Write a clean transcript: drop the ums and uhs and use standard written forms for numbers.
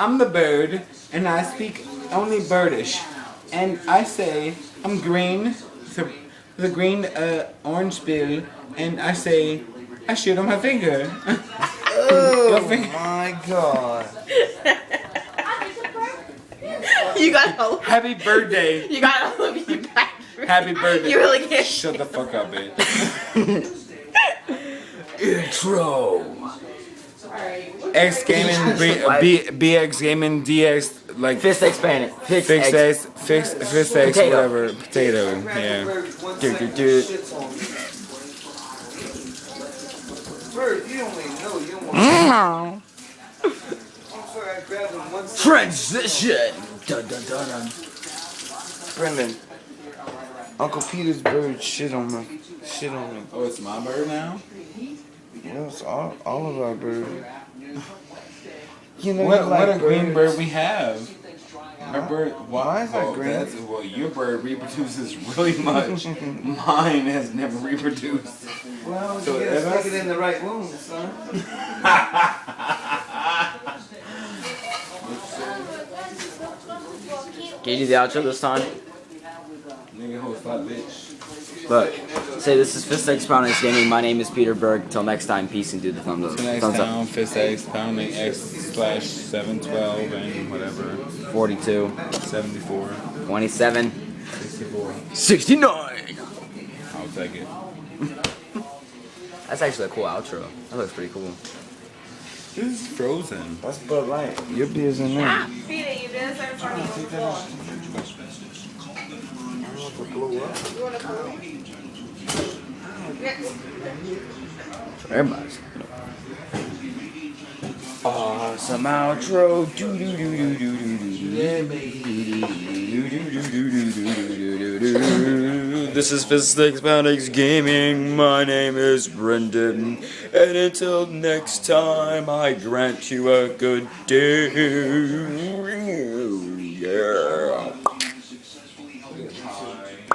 I'm the bird, and I speak only birdish. And I say, I'm green, the green orange bill, and I say, I shoot on my finger. Oh my god. You got all. Happy birthday. You got all of you back. Happy birthday. You really can't. Shut the fuck up, bitch. Intro. X Gaming, BX Gaming, DX, like Fist expanded. Fix X, whatever, potato, yeah. Dude. Bird, you don't even know. You don't want to. Transition. Dun dun dun dun. Brendan, Uncle Peter's bird shit on me. Oh, it's my bird now? Yeah, it's all of our birds. You know, What a green bird we have. Our bird, Why is that green? Well, your bird reproduces really much. Mine has never reproduced. Well, So you gotta if stick it in the right womb, son. Can you do the outro this time? Nigga, hold stop, bitch. Look, say this is Fist Expounding Gaming. My name is Peter Berg. Till next time, peace and do the thumbs up. So next time, Fist X, pounding X/712 and whatever. 42, 74, 27, 64. 69. I'll take it. That's actually a cool outro. That looks pretty cool. This is frozen. That's Bud Light. Your beer's in there. Peter, you didn't start talking on the floor. Everybody's. Awesome outro. This is Fist Expounding Gaming. My name is Brendan. And until next time, I grant you a good day. Yeah.